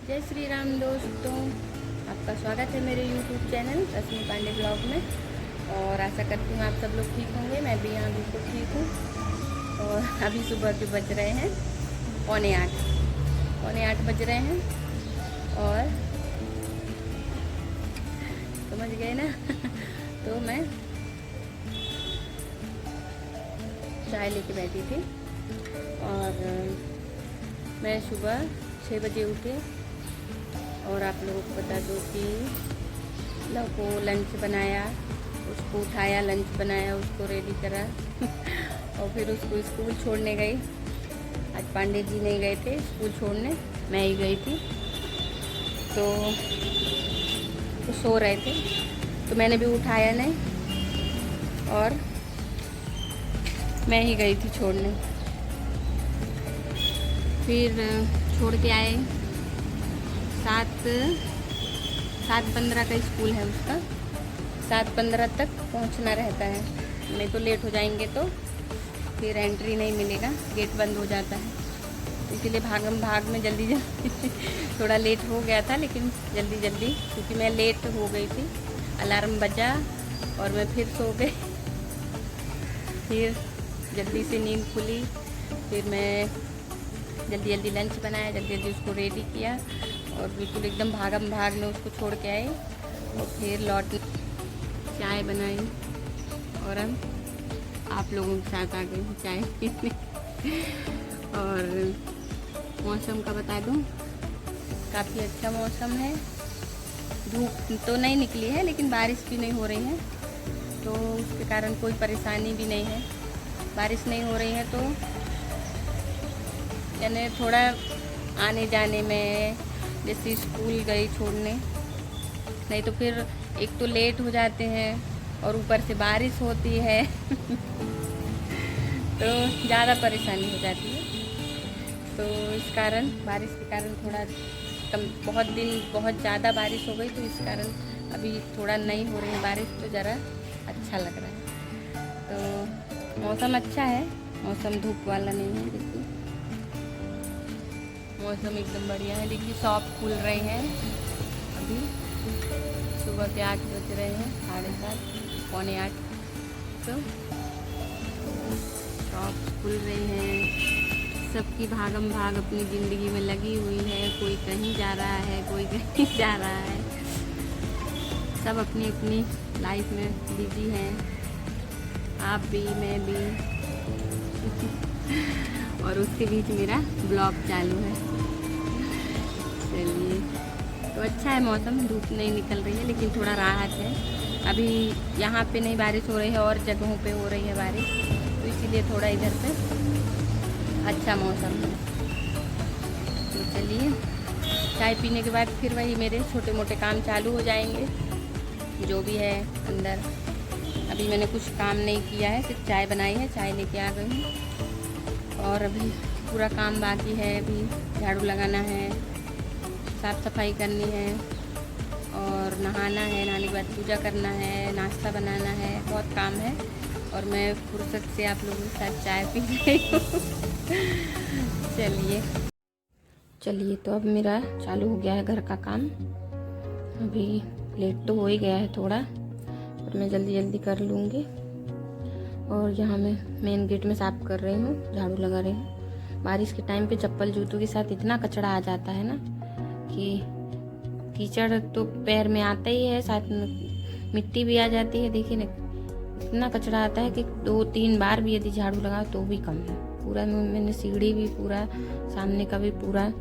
जय श्री राम दोस्तों, आपका स्वागत है मेरे YouTube चैनल रश्मि पांडे ब्लॉग में। और आशा करती हूँ आप सब लोग ठीक होंगे। मैं भी यहाँ बिल्कुल ठीक हूँ। और अभी सुबह के बज रहे हैं पौने आठ बज रहे हैं। और समझ गए ना तो मैं चाय लेके बैठी थी और मैं सुबह 6 बजे उठी। और आप लोगों को बता दूँ कि लव को लंच बनाया, उसको उठाया, लंच बनाया, उसको रेडी करा और फिर उसको स्कूल छोड़ने गई। आज पांडे जी नहीं गए थे स्कूल छोड़ने, मैं ही गई थी। तो वो सो रहे थे तो मैंने भी उठाया नहीं और मैं ही गई थी छोड़ने। फिर छोड़ के आए। 7:15 का स्कूल है उसका, 7:15 तक पहुंचना रहता है, नहीं तो लेट हो जाएंगे तो फिर एंट्री नहीं मिलेगा, गेट बंद हो जाता है। तो इसीलिए भागम भाग में जल्दी जल्दी थोड़ा लेट हो गया था, लेकिन जल्दी जल्दी क्योंकि मैं लेट हो गई थी। अलार्म बजा और मैं फिर सो गई। फिर जल्दी से नींद खुली। फिर मैं जल्दी जल्दी लंच बनाया, जल्दी जल्दी उसको रेडी किया और बिल्कुल एकदम भागम भाग में उसको छोड़ के आई। और फिर लौट चाय बनाई और हम आप लोगों के साथ आ गए हैं चाय पीने। और मौसम का बता दूं, काफ़ी अच्छा मौसम है। धूप तो नहीं निकली है लेकिन बारिश भी नहीं हो रही है, तो उसके कारण कोई परेशानी भी नहीं है। बारिश नहीं हो रही है तो यानी थोड़ा आने जाने में, जैसे स्कूल गई छोड़ने, नहीं तो फिर एक तो लेट हो जाते हैं और ऊपर से बारिश होती है तो ज़्यादा परेशानी हो जाती है। तो इस कारण, बारिश के कारण थोड़ा कम, बहुत ज़्यादा बारिश हो गई तो इस कारण अभी थोड़ा नहीं हो रही है बारिश, तो ज़रा अच्छा लग रहा है। तो मौसम अच्छा है, मौसम धूप वाला नहीं है। देखिए मौसम एकदम बढ़िया है। देखिए शॉप खुल रहे हैं, अभी सुबह के 8 बज रहे हैं, 7:30 पौने 8। तो शॉप खुल रही हैं, सबकी भागम भाग अपनी ज़िंदगी में लगी हुई है। कोई कहीं जा रहा है, कोई कहीं जा रहा है, सब अपनी अपनी लाइफ में बिजी हैं। आप भी, मैं भी और उसके बीच मेरा ब्लॉग चालू है। चलिए, तो अच्छा है मौसम, धूप नहीं निकल रही है लेकिन थोड़ा राहत है। अभी यहाँ पे नहीं बारिश हो रही है और जगहों पे हो रही है बारिश, तो इसीलिए थोड़ा इधर पे अच्छा मौसम है। तो चलिए, चाय पीने के बाद फिर वही मेरे छोटे मोटे काम चालू हो जाएंगे, जो भी है अंदर। अभी मैंने कुछ काम नहीं किया है, सिर्फ चाय बनाई है, चाय लेके आ गई हूँ। और अभी पूरा काम बाकी है। अभी झाड़ू लगाना है, साफ़ सफाई करनी है और नहाना है, नहाने के बाद पूजा करना है, नाश्ता बनाना है, बहुत काम है। और मैं फुर्सत से आप लोगों के साथ चाय पी रही हूँ चलिए, तो अब मेरा चालू हो गया है घर का काम। अभी लेट तो हो ही गया है थोड़ा, पर मैं जल्दी जल्दी कर लूँगी। और यहाँ मैं मेन गेट में साफ़ कर रही हूँ, झाड़ू लगा रही हूँ। बारिश के टाइम पे चप्पल जूतों के साथ इतना कचरा आ जाता है ना कि कीचड़ तो पैर में आता ही है, साथ में मिट्टी भी आ जाती है। देखिए ना, इतना कचरा आता है कि 2-3 बार भी यदि झाड़ू लगाओ तो भी कम है। पूरा मैंने सीढ़ी भी पूरा, सामने का भी पूरा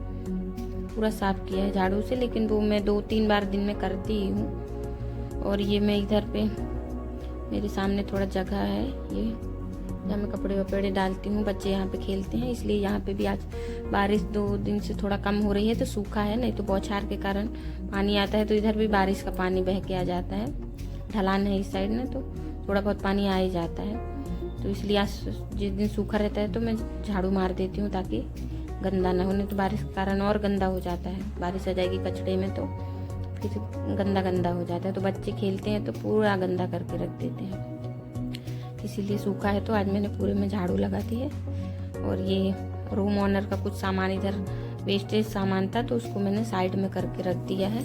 साफ़ किया है झाड़ू से, लेकिन वो मैं 2-3 बार दिन में करती ही हूँ। और ये मैं इधर पे मेरे सामने थोड़ा जगह है, ये जहाँ मैं कपड़े वपड़े डालती हूँ, बच्चे यहाँ पे खेलते हैं, इसलिए यहाँ पे भी आज बारिश 2 दिन से थोड़ा कम हो रही है तो सूखा है, नहीं तो बौछार के कारण पानी आता है। तो इधर भी बारिश का पानी बह के आ जाता है, ढलान है इस साइड में, तो थोड़ा बहुत पानी आ ही जाता है। तो इसलिए आज जिस दिन सूखा रहता है तो मैं झाड़ू मार देती हूँ ताकि गंदा ना हो, नहीं तो बारिश के कारण और गंदा हो जाता है। बारिश आ जाएगी कचड़े में तो फिर गंदा हो जाता है, तो बच्चे खेलते हैं तो पूरा गंदा करके रख देते हैं। इसीलिए सूखा है तो आज मैंने पूरे में झाड़ू लगा दी है। और ये रूम ऑनर का कुछ सामान इधर वेस्टेज सामान था तो उसको मैंने साइड में करके रख दिया है।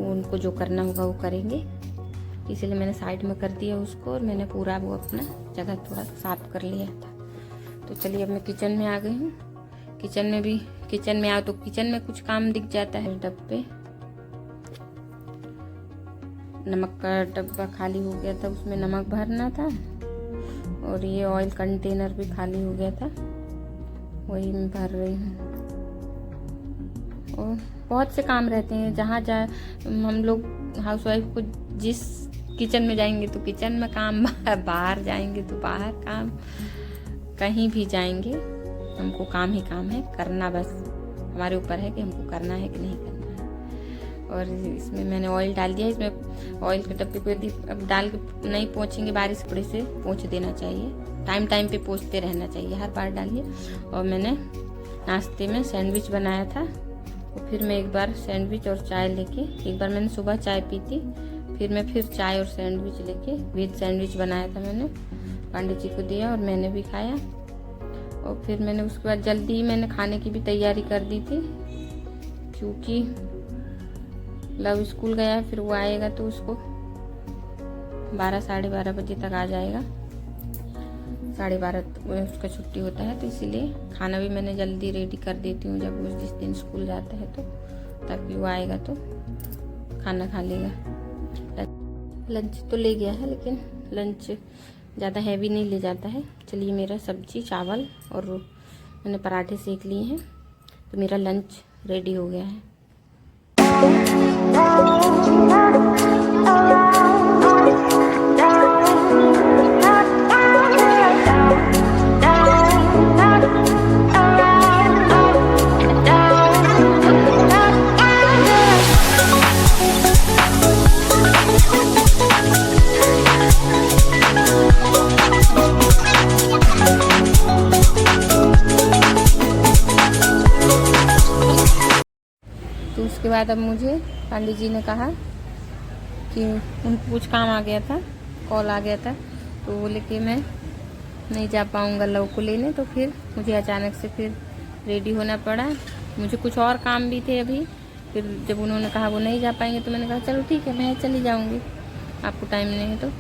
उनको जो करना होगा वो करेंगे, इसलिए मैंने साइड में कर दिया उसको, और मैंने पूरा वो अपना जगह थोड़ा साफ कर लिया था। तो चलिए अब मैं किचन में आ गई हूँ। किचन में आओ तो किचन में कुछ काम दिख जाता है। डब्बे, नमक का डब्बा खाली हो गया था, उसमें नमक भरना था, और ये ऑयल कंटेनर भी खाली हो गया था, वही मैं भर रही हूँ। और बहुत से काम रहते हैं, जहाँ हम लोग हाउसवाइफ को जिस किचन में जाएंगे तो किचन में काम, बाहर जाएंगे तो बाहर काम, कहीं भी जाएंगे हमको काम ही काम है करना। बस हमारे ऊपर है कि हमको करना है कि नहीं करना है। और इसमें मैंने ऑयल डाल दिया। इसमें ऑयल के डब्बे को यदि अब डाल के नहीं पोंछेंगे, बारिश कपड़े से पोंछ देना चाहिए, टाइम पे पोंछते रहना चाहिए, हर बार डालिए। और मैंने नाश्ते में सैंडविच बनाया था, और फिर मैं एक बार सैंडविच और चाय लेके, एक बार मैंने सुबह चाय पी थी, फिर मैं चाय और सैंडविच लेके वेज सैंडविच बनाया था, मैंने पांडे जी को दिया और मैंने भी खाया। और फिर मैंने उसके बाद जल्दी मैंने खाने की भी तैयारी कर दी थी, क्योंकि लव स्कूल गया है, फिर वो आएगा तो उसको 12 साढ़े 12 बजे तक आ जाएगा, 12:30 उसका छुट्टी होता है, तो इसीलिए खाना भी मैंने जल्दी रेडी कर देती हूँ जब वो जिस दिन स्कूल जाता है, तो ताकि वो आएगा तो खाना खा लेगा। लंच तो ले गया है, लेकिन लंच ज़्यादा हैवी नहीं ले जाता है। चलिए, मेरा सब्जी चावल और मैंने पराठे सेक लिए हैं, तो मेरा लंच रेडी हो गया है। उसके बाद अब मुझे पंडित जी ने कहा कि उनको कुछ काम आ गया था, कॉल आ गया था, तो बोले कि मैं नहीं जा पाऊँगा लव को लेने, तो फिर मुझे अचानक से फिर रेडी होना पड़ा। मुझे कुछ और काम भी थे अभी, फिर जब उन्होंने कहा वो नहीं जा पाएंगे, तो मैंने कहा चलो ठीक है, मैं चली जाऊँगी, आपको टाइम नहीं है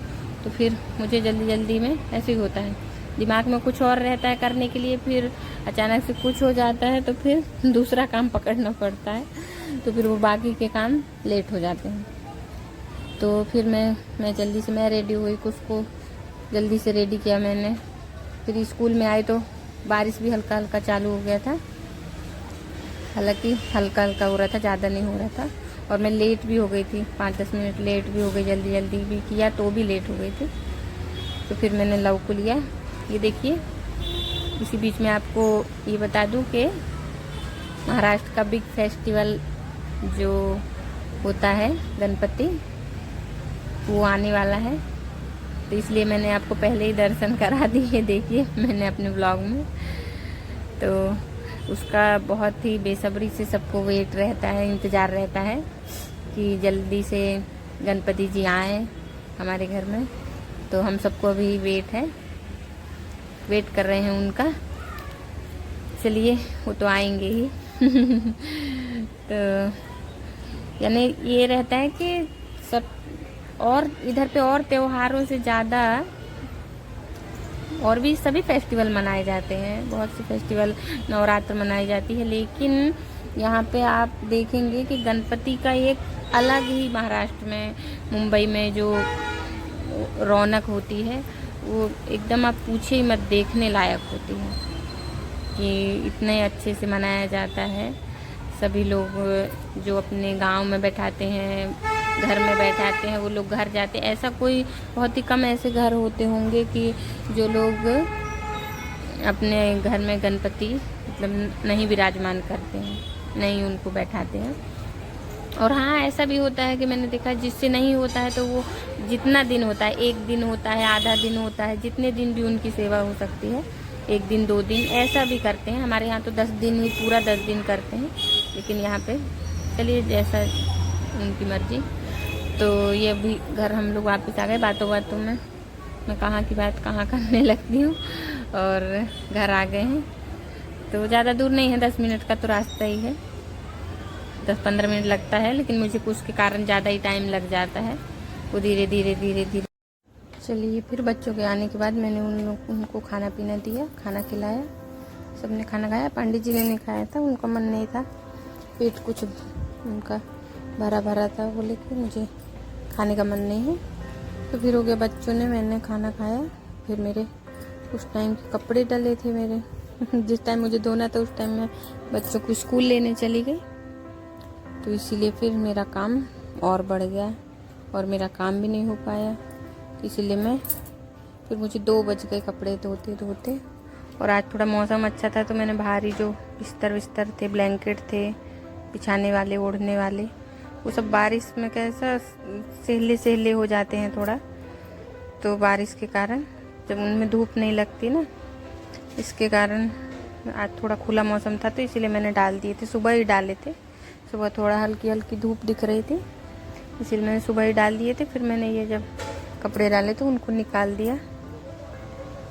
तो फिर मुझे जल्दी में ऐसे ही होता है, दिमाग में कुछ और रहता है करने के लिए, फिर अचानक से कुछ हो जाता है, तो फिर दूसरा काम पकड़ना पड़ता है, तो फिर वो बाकी के काम लेट हो जाते हैं। तो फिर मैं जल्दी से मैं रेडी हुई, उसको जल्दी से रेडी किया मैंने। फिर स्कूल में आए तो बारिश भी हल्का हल्का चालू हो गया था, हालांकि हल्का हल्का हो रहा था, ज़्यादा नहीं हो रहा था, और मैं लेट भी हो गई थी, 5-10 मिनट लेट भी हो गई, जल्दी भी किया तो भी लेट हो गई थी। तो फिर मैंने लव को लिया। ये देखिए, इसी बीच में आपको ये बता दूं कि महाराष्ट्र का बिग फेस्टिवल जो होता है गणपति, वो आने वाला है, तो इसलिए मैंने आपको पहले ही दर्शन करा दिए। देखिए मैंने अपने ब्लॉग में, तो उसका बहुत ही बेसब्री से सबको वेट रहता है, इंतज़ार रहता है कि जल्दी से गणपति जी आए हमारे घर में। तो हम सबको अभी वेट कर रहे हैं उनका। चलिए, वो तो आएंगे ही। तो यानी ये रहता है कि सब, और इधर पे और त्योहारों से ज़्यादा और भी सभी फेस्टिवल मनाए जाते हैं, बहुत से फेस्टिवल, नवरात्र मनाई जाती है, लेकिन यहाँ पे आप देखेंगे कि गणपति का एक अलग ही महाराष्ट्र में, मुंबई में जो रौनक होती है, वो एकदम आप पूछे ही मत, देखने लायक होती है कि इतने अच्छे से मनाया जाता है। सभी लोग जो अपने गांव में बैठाते हैं, घर में बैठाते हैं, वो लोग घर जाते हैं। ऐसा कोई बहुत ही कम ऐसे घर होते होंगे कि जो लोग अपने घर में गणपति मतलब नहीं विराजमान करते हैं, नहीं उनको बैठाते हैं। और हाँ, ऐसा भी होता है कि मैंने देखा जिससे नहीं होता है तो वो जितना दिन होता है, 1 दिन होता है, आधा दिन होता है, जितने दिन भी उनकी सेवा हो सकती है, 1 दिन 2 दिन ऐसा भी करते हैं। हमारे यहाँ तो 10 दिन ही, पूरा 10 दिन करते हैं, लेकिन यहाँ पे चलिए जैसा उनकी मर्जी। तो ये अभी घर हम लोग वापस आ गए। बातों में मैं कहाँ की बात कहाँ करने लगती हूँ, और घर आ गए हैं। तो ज़्यादा दूर नहीं है, 10 मिनट का तो रास्ता ही है, 10-15 मिनट लगता है, लेकिन मुझे कुछ के कारण ज़्यादा ही टाइम लग जाता है, वो धीरे धीरे। चलिए फिर बच्चों के आने के बाद मैंने उनको खाना पीना दिया, खाना खिलाया, सबने खाना खाया। पंडित जी ने नहीं खाया था, उनका मन नहीं था, पेट कुछ उनका भरा था, बोले कि मुझे खाने का मन नहीं है। तो फिर हो गया बच्चों ने, मैंने खाना खाया। फिर मेरे उस टाइम के कपड़े डले थे मेरे जिस टाइम मुझे धोना था उस टाइम मैं बच्चों को स्कूल लेने चली गई, तो इसीलिए फिर मेरा काम और बढ़ गया और मेरा काम भी नहीं हो पाया। इसीलिए फिर मुझे 2 बज गए कपड़े धोते। और आज थोड़ा मौसम अच्छा था, तो मैंने बाहर ही जो बिस्तर थे, ब्लैंकेट थे बिछाने वाले, ओढ़ने वाले, वो सब बारिश में कैसा सहले हो जाते हैं थोड़ा, तो बारिश के कारण जब उनमें धूप नहीं लगती ना, इसके कारण आज थोड़ा खुला मौसम था, तो इसीलिए मैंने डाल दिए थे। सुबह ही डाले थे, सुबह थोड़ा हल्की धूप दिख रही थी, इसीलिए मैंने सुबह ही डाल दिए थे। फिर मैंने ये जब कपड़े डाले तो उनको निकाल दिया,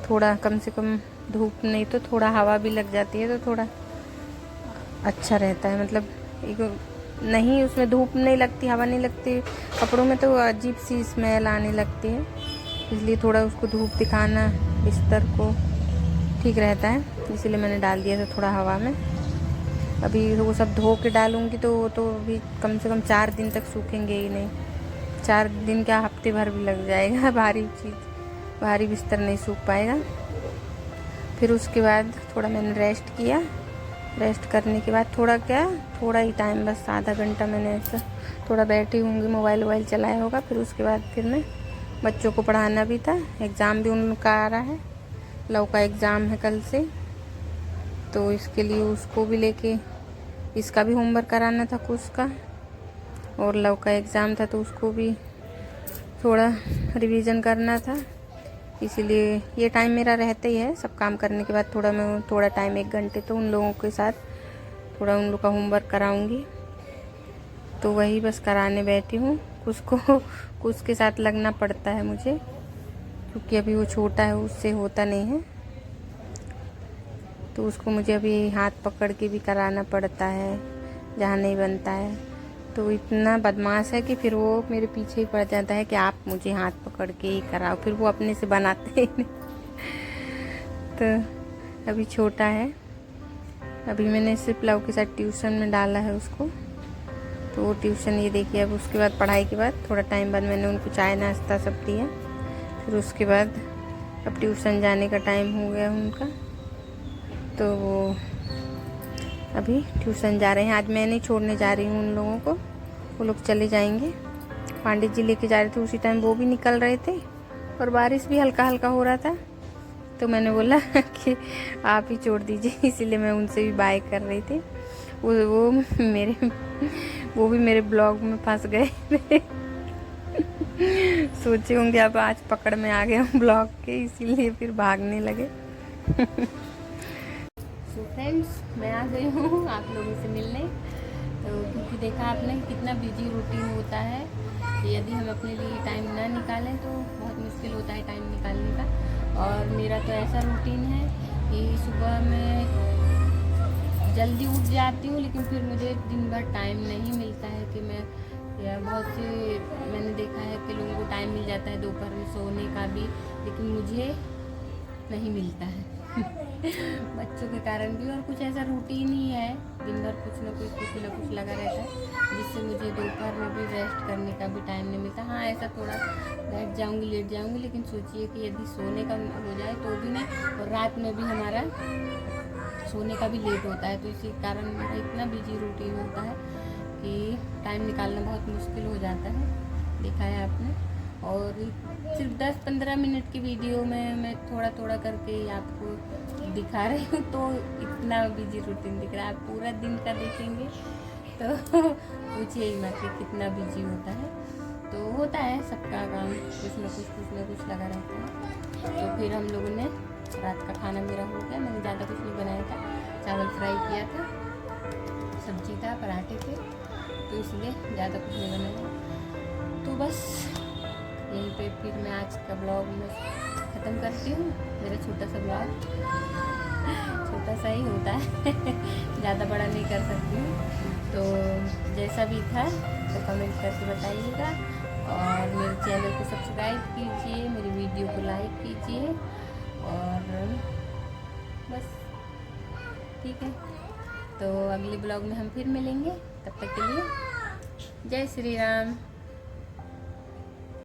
थोड़ा कम से कम धूप नहीं तो थोड़ा हवा भी लग जाती है, तो थोड़ा अच्छा रहता है। मतलब नहीं, उसमें धूप नहीं लगती, हवा नहीं लगती कपड़ों में, तो अजीब सी स्मेल आने लगती है, इसलिए थोड़ा उसको धूप दिखाना बिस्तर को ठीक रहता है, इसीलिए मैंने डाल दिया था थोड़ा हवा में। अभी वो सब धो के डालूंगी तो अभी कम से कम 4 दिन तक सूखेंगे ही नहीं, 4 दिन क्या, हफ्ते भर भी लग जाएगा, भारी बिस्तर नहीं सूख पाएगा। फिर उसके बाद थोड़ा मैंने रेस्ट किया, रेस्ट करने के बाद थोड़ा ही टाइम, बस आधा घंटा मैंने ऐसा थोड़ा बैठी होंगी, मोबाइल चलाया होगा। फिर उसके बाद फिर मैं बच्चों को पढ़ाना भी था, एग्ज़ाम भी उनका आ रहा है, लव का एग्ज़ाम है कल से, तो इसके लिए उसको भी लेके, इसका भी होमवर्क कराना था कुछ का, और लव का एग्ज़ाम था तो उसको भी थोड़ा रिवीजन करना था, इसीलिए ये टाइम मेरा रहता ही है। सब काम करने के बाद थोड़ा टाइम 1 घंटे तो उन लोगों के साथ थोड़ा उन लोग का होमवर्क कराऊंगी, तो वही बस कराने बैठी हूँ। कुछ के साथ लगना पड़ता है मुझे, क्योंकि अभी वो छोटा है, उससे होता नहीं है, तो उसको मुझे अभी हाथ पकड़ के भी कराना पड़ता है जहाँ नहीं बनता है। तो इतना बदमाश है कि फिर वो मेरे पीछे ही पड़ जाता है कि आप मुझे हाथ पकड़ के ही कराओ, फिर वो अपने से बनाते ही नहीं। तो अभी छोटा है, अभी मैंने सिर्फ लव के साथ ट्यूशन में डाला है उसको, तो वो ट्यूशन ये देखिए। अब उसके बाद पढ़ाई के बाद थोड़ा टाइम बाद मैंने उनको चाय नाश्ता सब दिया, फिर उसके बाद अब ट्यूशन जाने का टाइम हो गया उनका, तो वो अभी ट्यूशन जा रहे हैं। आज मैं नहीं छोड़ने जा रही हूँ उन लोगों को, वो लोग चले जाएंगे। पंडित जी लेके जा रहे थे, उसी टाइम वो भी निकल रहे थे और बारिश भी हल्का हो रहा था, तो मैंने बोला कि आप ही छोड़ दीजिए, इसीलिए मैं उनसे भी बाय कर रही थी। वो भी मेरे ब्लॉग में फंस गए थे। सोचे होंगे अब आज पकड़ में आ गए हम ब्लॉग के, इसीलिए फिर भागने लगे। तो फ्रेंड्स, मैं आ गई हूँ आप लोगों से मिलने, तो क्योंकि देखा आपने कितना बिजी रूटीन होता है, यदि हम अपने लिए टाइम ना निकालें तो बहुत मुश्किल होता है टाइम निकालने का। और मेरा तो ऐसा रूटीन है कि सुबह मैं जल्दी उठ जाती हूँ, लेकिन फिर मुझे दिन भर टाइम नहीं मिलता है कि बहुत से मैंने देखा है कि लोगों को टाइम मिल जाता है दोपहर में सोने का भी, लेकिन मुझे नहीं मिलता है बच्चों के कारण भी, और कुछ ऐसा रूटीन ही है, दिन भर कुछ ना कुछ लगा रहता है, जिससे मुझे दोपहर में भी रेस्ट करने का भी टाइम नहीं मिलता। हाँ, ऐसा थोड़ा बैठ जाऊंगी, लेट जाऊंगी, लेकिन सोचिए कि यदि सोने का हो जाए तो भी नहीं, और रात में भी हमारा सोने का भी लेट होता है, तो इसी कारण मेरा इतना बिजी रूटीन होता है कि टाइम निकालना बहुत मुश्किल हो जाता है, देखा है आपने। और सिर्फ 10-15 मिनट की वीडियो में मैं थोड़ा करके आपको दिखा रही हूँ, तो इतना बिजी रूटीन दिख रहा है। आप पूरा दिन का देखेंगे तो पूछिए ही मत कि कितना बिजी होता है। तो होता है सबका काम, कुछ ना कुछ लगा रहता है। तो फिर हम लोगों ने रात का खाना मेरा हो गया, मैंने ज़्यादा कुछ नहीं बनाया था, चावल फ्राई किया था, सब्जी था, पराठे थे, तो इसलिए ज़्यादा कुछ नहीं बनाया। तो बस यहीं पे फिर मैं आज का ब्लॉग में ख़त्म करती हूँ, मेरा छोटा सा ब्लॉग छोटा सा ही होता है ज़्यादा बड़ा नहीं कर सकती हूँ। तो जैसा भी था तो कमेंट करके बताइएगा, और मेरे चैनल को सब्सक्राइब कीजिए, मेरी वीडियो को लाइक कीजिए, और बस ठीक है। तो अगले ब्लॉग में हम फिर मिलेंगे, तब तक के लिए जय श्री राम।